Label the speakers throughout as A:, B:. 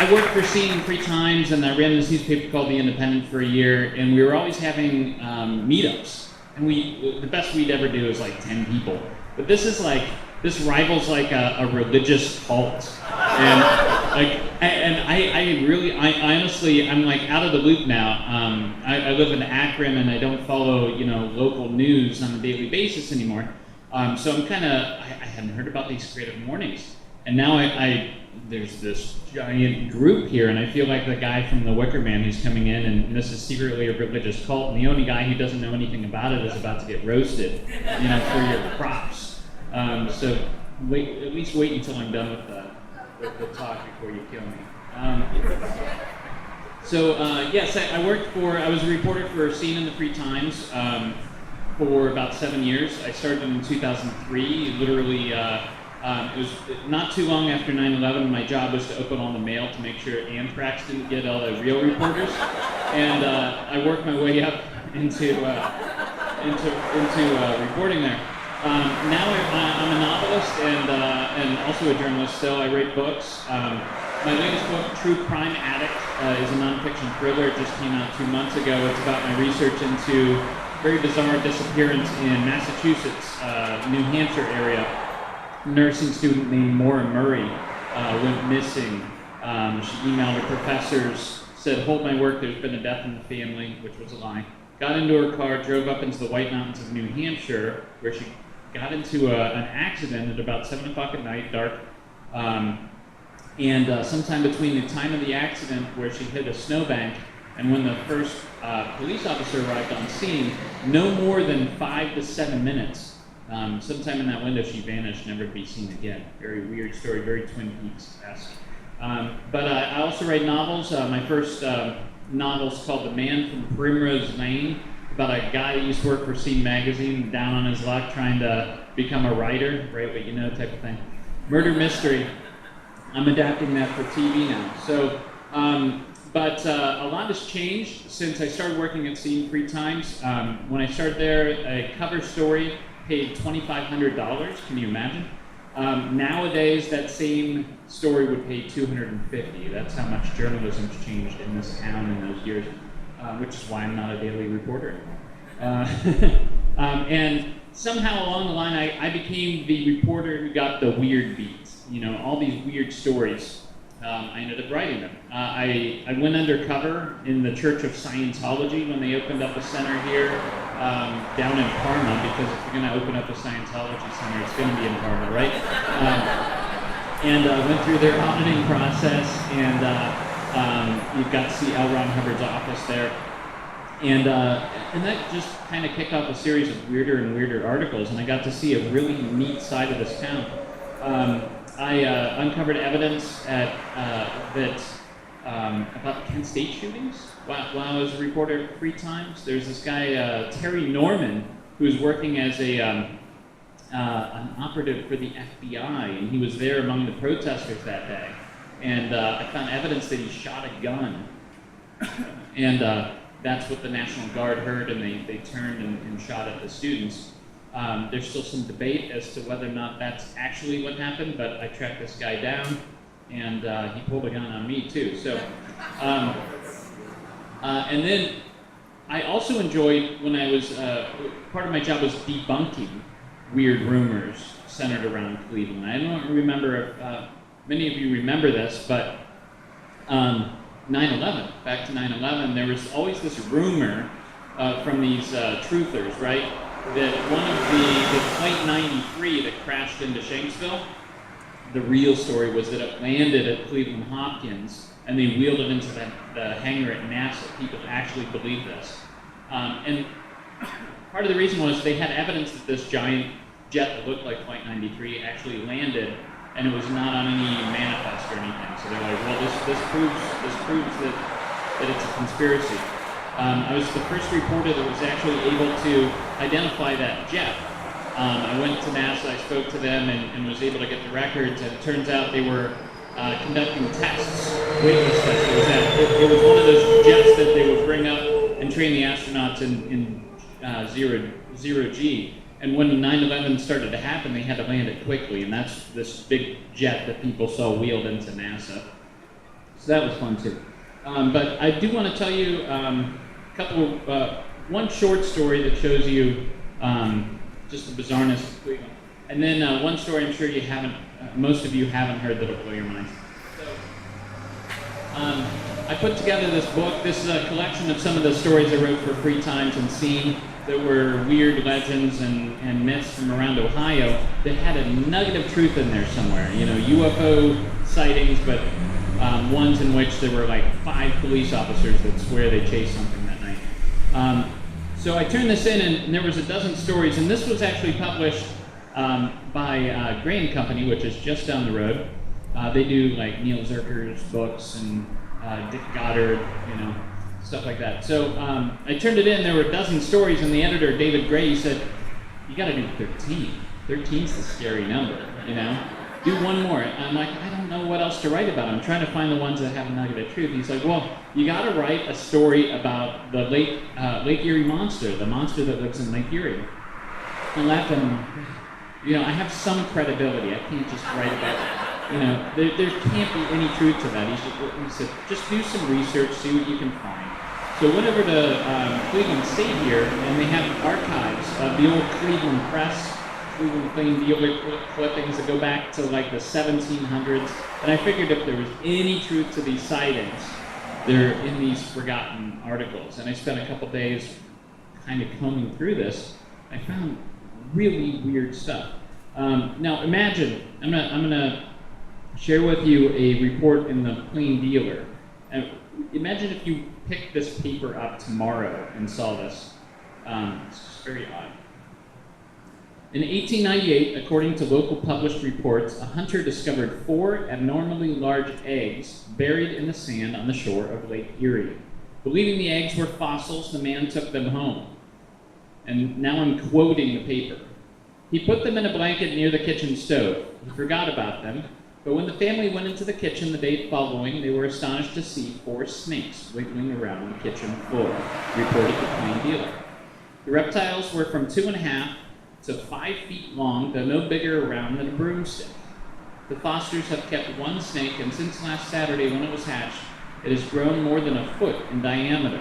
A: I worked for Scene 3 times, and I ran this newspaper called The Independent for a year, and we were always having meetups. And the best we'd ever do is like 10 people. But this rivals like a religious cult. And I honestly, I'm like out of the loop now. I live in Akron, and I don't follow, local news on a daily basis anymore. So I'm I hadn't heard about these Creative Mornings. And now there's this giant group here, and I feel like the guy from The Wicker Man who's coming in, and this is secretly a religious cult, and the only guy who doesn't know anything about it is about to get roasted, for your props. So at least wait until I'm done with the talk before you kill me. Yes, I was a reporter for Scene in the Free Times for about 7 years. I started in 2003, literally. It was not too long after 9/11. My job was to open all the mail to make sure anthrax didn't get all the real reporters, and I worked my way up into reporting there. Now I'm a novelist and also a journalist. So I write books. My latest book, True Crime Addict, is a nonfiction thriller. It just came out 2 months ago. It's about my research into very bizarre disappearance in Massachusetts, New Hampshire area. Nursing student named Maura Murray went missing. She emailed her professors, said, "Hold my work, there's been a death in the family," which was a lie. Got into her car, drove up into the White Mountains of New Hampshire, where she got into an accident at about 7 o'clock at night, dark. Sometime between the time of the accident, where she hit a snowbank, and when the first police officer arrived on scene, no more than 5 to 7 minutes. Sometime in that window, she vanished, never to be seen again. Very weird story, very Twin Peaks-esque. But I also write novels. My first novel's called The Man from Primrose Lane, about a guy that used to work for Scene magazine, down on his luck, trying to become a writer, write what you know type of thing. Murder mystery. I'm adapting that for TV now. So, but a lot has changed since I started working at Scene 3 times. When I started there, a cover story paid $2,500. Can you imagine? Nowadays, that same story would pay $250. That's how much journalism's changed in this town in those years, which is why I'm not a daily reporter anymore. And somehow along the line, I became the reporter who got the weird beats. All these weird stories. I ended up writing them. I went undercover in the Church of Scientology when they opened up a center here down in Parma, because if you're going to open up a Scientology center, it's going to be in Parma, right? Went through their auditing process, and you've got to see L. Ron Hubbard's office there. And that just kind of kicked off a series of weirder and weirder articles, and I got to see a really neat side of this town. I uncovered evidence about the Kent State shootings while I was a reporter 3 times. There's this guy, Terry Norman, who was working as an operative for the FBI, and he was there among the protesters that day. And I found evidence that he shot a gun. And that's what the National Guard heard, and they turned and shot at the students. There's still some debate as to whether or not that's actually what happened, but I tracked this guy down, and he pulled a gun on me too. So, and then I also enjoyed when I was, part of my job was debunking weird rumors centered around Cleveland. I don't remember if many of you remember this, but 9/11, back to 9/11, there was always this rumor from these truthers, right? That one of the Flight 93 that crashed into Shanksville, the real story was that it landed at Cleveland Hopkins and they wheeled it into the hangar at NASA. People actually believed this. And part of the reason was they had evidence that this giant jet that looked like Flight 93 actually landed, and it was not on any manifest or anything. So they're like, well, this proves that it's a conspiracy. I was the first reporter that was actually able to identify that jet. I went to NASA, I spoke to them, and was able to get the records, and it turns out they were conducting tests, weightless tests. It was one of those jets that they would bring up and train the astronauts in zero G. And when 9/11 started to happen, they had to land it quickly, and that's this big jet that people saw wheeled into NASA. So that was fun too. But I do want to tell you one short story that shows you just the bizarreness of Cleveland. And then one story I'm sure most of you haven't heard that'll blow your minds. So, I put together this book. This is a collection of some of the stories I wrote for Free Times and Scene that were weird legends and myths from around Ohio that had a nugget of truth in there somewhere. UFO sightings, but ones in which there were like 5 police officers that swear they chased something that night. So I turned this in, and there was a dozen stories, and this was actually published by Gray & Company, which is just down the road. They do like Neil Zerker's books and Dick Goddard, stuff like that. So I turned it in, there were a dozen stories, and the editor, David Gray, said, you gotta do 13. 13's the scary number, Do one more. I'm like, I don't know what else to write about. I'm trying to find the ones that have a nugget of truth. He's like, well, you gotta write a story about the Lake Erie monster, the monster that lives in Lake Erie. I laughed at him, I have some credibility. I can't just write about it. There can't be any truth to that. He said, just do some research, see what you can find. So I went over to Cleveland State here, and they have archives of the old Cleveland Press, Cleveland Plain Dealer clippings that go back to like the 1700s. And I figured if there was any truth to these sightings, they're in these forgotten articles. And I spent a couple days kind of combing through this. I found really weird stuff. Now imagine, I'm gonna share with you a report in the Plain Dealer. And imagine if you picked this paper up tomorrow and saw this. It's just very odd. In 1898, according to local published reports, a hunter discovered 4 abnormally large eggs buried in the sand on the shore of Lake Erie. Believing the eggs were fossils, the man took them home. And now I'm quoting the paper. He put them in a blanket near the kitchen stove. He forgot about them, but when the family went into the kitchen the day following, they were astonished to see 4 snakes wiggling around the kitchen floor, reported the Plain Dealer. The reptiles were from 2.5 to 5 feet long, though no bigger around than a broomstick. The Fosters have kept 1 snake, and since last Saturday when it was hatched, it has grown more than a foot in diameter.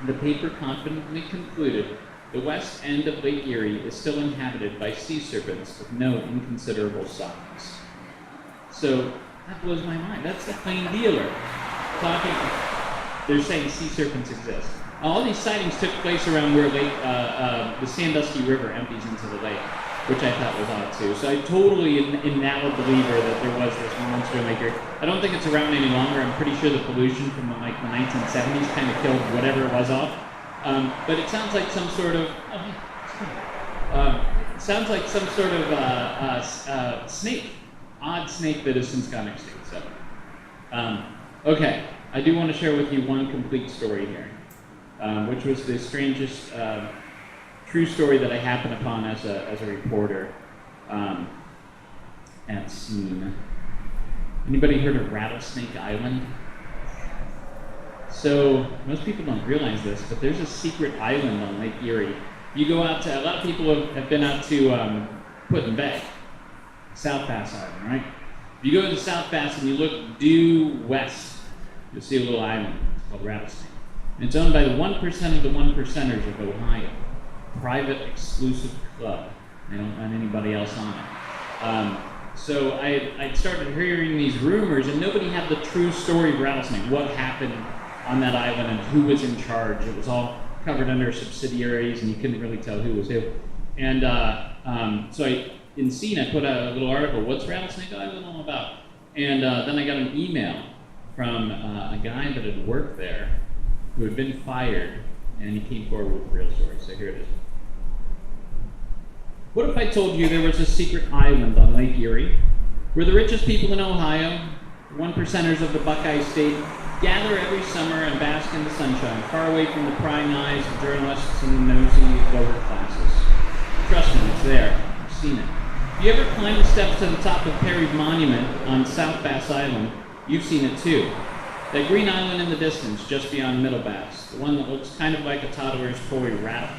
A: The paper confidently concluded the west end of Lake Erie is still inhabited by sea serpents of no inconsiderable size. So that blows my mind. That's the Plain Dealer talking. They're saying sea serpents exist. All these sightings took place around where the Sandusky River empties into the lake, which I thought was odd too. So I totally am now a believer that there was this monster in Lake Erie. I don't think it's around any longer. I'm pretty sure the pollution from the 1970s kind of killed whatever it was off. But it sounds like some sort of snake, odd snake that has since gone extinct. So, okay, I do want to share with you one complete story here, which was the strangest true story that I happened upon as a reporter at scene. Anybody heard of Rattlesnake Island? So most people don't realize this, but there's a secret island on Lake Erie. You go out to, a lot of people have been out to Put-in Bay, South Pass Island, right? If you go to South Pass and you look due west, you'll see a little island called Rattlesnake. And it's owned by the 1% of the 1%ers of Ohio, private exclusive club. They don't want anybody else on it. So I started hearing these rumors, and nobody had the true story of Rattlesnake, what happened on that island and who was in charge. It was all covered under subsidiaries, and you couldn't really tell who was who. And so in Scene, I put out a little article, what's Rattlesnake Island all about? And then I got an email from a guy that had worked there who had been fired, and he came forward with a real story. So here it is. What if I told you there was a secret island on Lake Erie where the richest people in Ohio, 1%ers of the Buckeye State, gather every summer and bask in the sunshine, far away from the prying eyes of journalists and the nosy lower classes? Trust me, it's there. I've seen it. If you ever climbed the steps to the top of Perry's Monument on South Bass Island, you've seen it too. That green island in the distance, just beyond Middle Bass, the one that looks kind of like a toddler's toy rattle.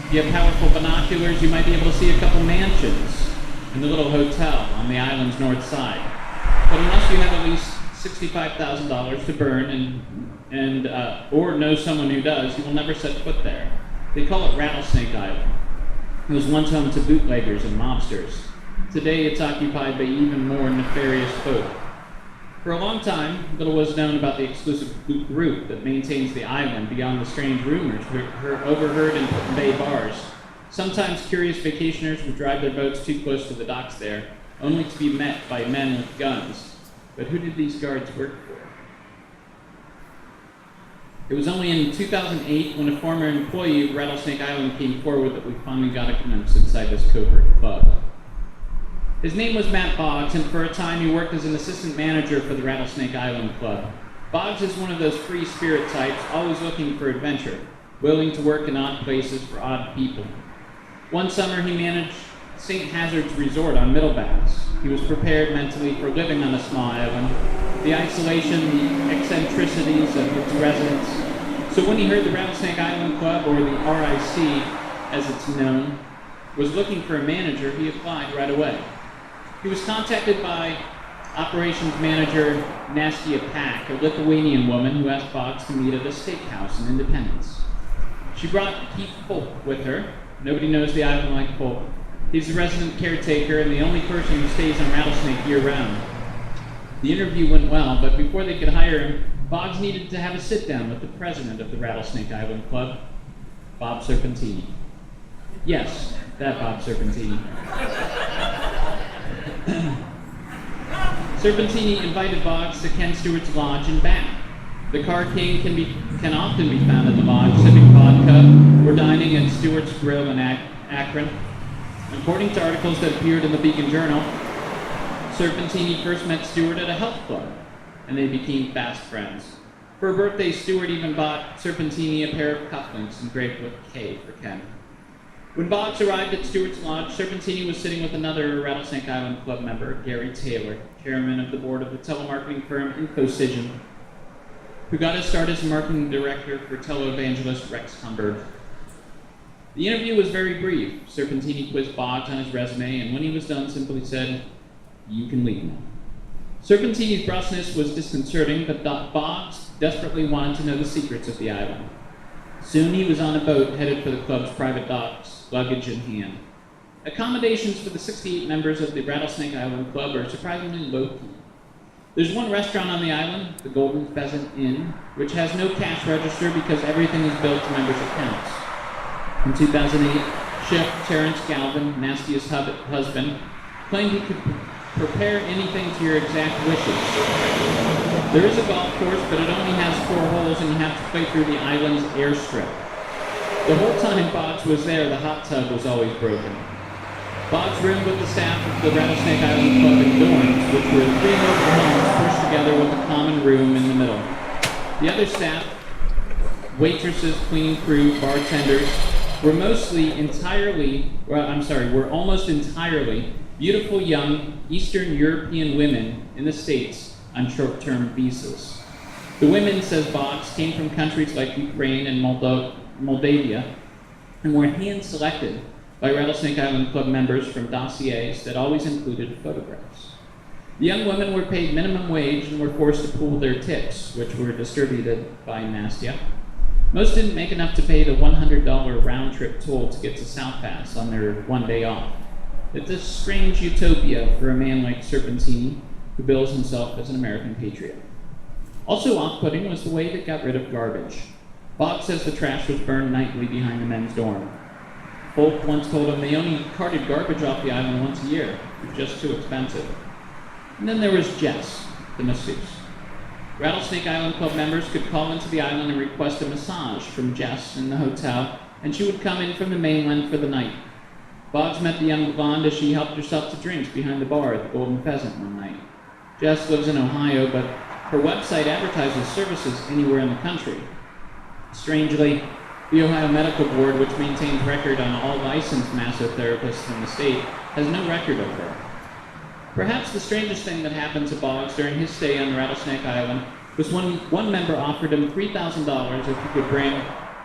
A: If you have powerful binoculars, you might be able to see a couple mansions and the little hotel on the island's north side. But unless you have at least $65,000 to burn, or know someone who does, he will never set foot there. They call it Rattlesnake Island. It was once home to bootleggers and mobsters. Today it's occupied by even more nefarious folk. For a long time, little was known about the exclusive group that maintains the island beyond the strange rumors overheard in Put-in-Bay bars. Sometimes curious vacationers would drive their boats too close to the docks there, only to be met by men with guns. But who did these guards work for? It was only in 2008 when a former employee of Rattlesnake Island came forward that we finally got a glimpse inside this covert club. His name was Matt Boggs, and for a time he worked as an assistant manager for the Rattlesnake Island Club. Boggs is one of those free spirit types, always looking for adventure, willing to work in odd places for odd people. One summer he managed St. Hazard's Resort on Middlebass. He was prepared mentally for living on a small island, the isolation, the eccentricities of its residents. So when he heard the Rattlesnake Island Club, or the RIC as it's known, was looking for a manager, he applied right away. He was contacted by operations manager Nastia Pak, a Lithuanian woman who asked Boggs to meet at a steakhouse in Independence. She brought Keith Polk with her. Nobody knows the island like Polk. He's the resident caretaker and the only person who stays on Rattlesnake year-round. The interview went well, but before they could hire him, Boggs needed to have a sit-down with the president of the Rattlesnake Island Club, Bob Serpentini. Yes, that Bob Serpentini. Serpentini invited Boggs to Ken Stewart's lodge in Bath. The Car King can often be found at the lodge, sipping vodka or dining at Stewart's Grill in Akron. According to articles that appeared in the Beacon Journal, Serpentini first met Stewart at a health club, and they became fast friends. For her birthday, Stewart even bought Serpentini a pair of cufflinks engraved with K for Ken. When Boggs arrived at Stewart's lodge, Serpentini was sitting with another Rattlesnake Island Club member, Gary Taylor, chairman of the board of the telemarketing firm Infiltrating, who got his start as marketing director for televangelist Rex Humberg. The interview was very brief. Serpentini quizzed Boggs on his resume, and when he was done, simply said, "You can leave now." Serpentini's brusqueness was disconcerting, but Boggs desperately wanted to know the secrets of the island. Soon he was on a boat headed for the club's private docks, luggage in hand. Accommodations for the 68 members of the Rattlesnake Island Club are surprisingly low-key. There's one restaurant on the island, the Golden Pheasant Inn, which has no cash register because everything is billed to members' accounts. In 2008, Chef Terrence Galvin, Nastia's husband, claimed he could prepare anything to your exact wishes. There is a golf course, but it only has 4 holes and you have to play through the island's airstrip. The whole time Boggs was there, the hot tub was always broken. Boggs roomed with the staff of the Rattlesnake Island Club in dorms, which were 3 mobile homes pushed together with a common room in the middle. The other staff, waitresses, cleaning crew, bartenders, were almost entirely beautiful young Eastern European women in the States on short-term visas. The women, says Boggs, came from countries like Ukraine and Moldavia and were hand-selected by Rattlesnake Island Club members from dossiers that always included photographs. The young women were paid minimum wage and were forced to pool their tips, which were distributed by Nastia. Most didn't make enough to pay the $100 round-trip toll to get to South Pass on their one day off. It's a strange utopia for a man like Serpentini, who bills himself as an American patriot. Also off-putting was the way they got rid of garbage. Boggs says the trash was burned nightly behind the men's dorm. Folk once told him they only carted garbage off the island once a year. It was just too expensive. And then there was Jess, the masseuse. Rattlesnake Island Club members could call into the island and request a massage from Jess in the hotel, and she would come in from the mainland for the night. Boggs met the young blonde as she helped herself to drinks behind the bar at the Golden Pheasant one night. Jess lives in Ohio, but her website advertises services anywhere in the country. Strangely, the Ohio Medical Board, which maintains record on all licensed massotherapists in the state, has no record of her. Perhaps the strangest thing that happened to Boggs during his stay on Rattlesnake Island was when one member offered him $3,000 if he could bring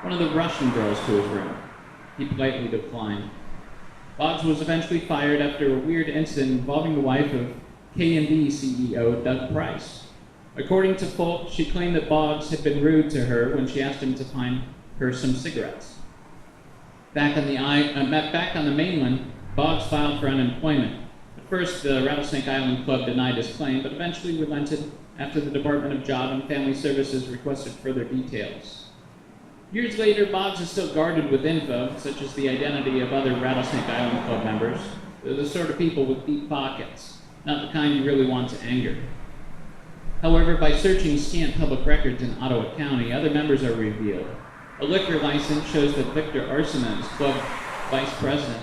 A: one of the Russian girls to his room. He politely declined. Boggs was eventually fired after a weird incident involving the wife of K&D CEO Doug Price. According to Folk, she claimed that Boggs had been rude to her when she asked him to find her some cigarettes. Back on the mainland, Boggs filed for unemployment. At first, the Rattlesnake Island Club denied his claim, but eventually relented after the Department of Job and Family Services requested further details. Years later, Boggs is still guarded with info, such as the identity of other Rattlesnake Island Club members. They're the sort of people with deep pockets, not the kind you really want to anger. However, by searching scant public records in Ottawa County, other members are revealed. A liquor license shows that Victor Arsena is club vice president.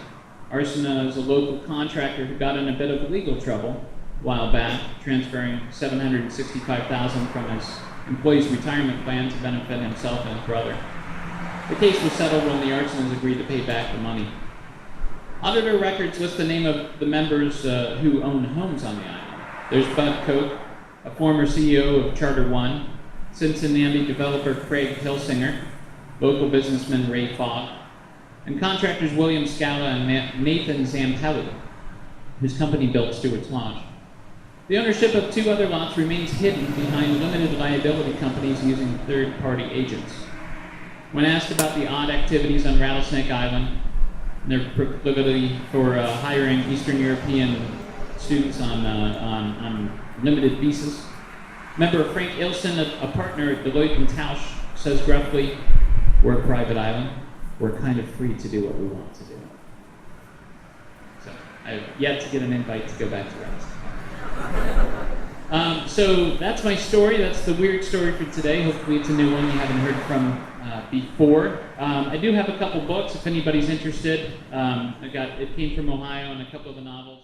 A: Arsena is a local contractor who got in a bit of legal trouble a while back, transferring $765,000 from his employee's retirement plan to benefit himself and his brother. The case was settled when the Arsenas agreed to pay back the money. Auditor records list the name of the members who own homes on the island. There's Bud Koch, a former CEO of Charter One, Cincinnati developer Craig Hilsinger, local businessman Ray Fogg, and contractors William Scala and Nathan Zampelli, whose company built Stewart's Lodge. The ownership of two other lots remains hidden behind limited liability companies using third-party agents. When asked about the odd activities on Rattlesnake Island, and their proclivity for hiring Eastern European students on limited visas, member Frank Ilson, a partner at Deloitte & Touche, says gruffly, "We're a private island. We're kind of free to do what we want to do." So I've yet to get an invite to go back to Rattlesnake. So that's my story. That's the weird story for today. Hopefully it's a new one you haven't heard from before. I do have a couple books if anybody's interested. It came from Ohio and a couple of the novels.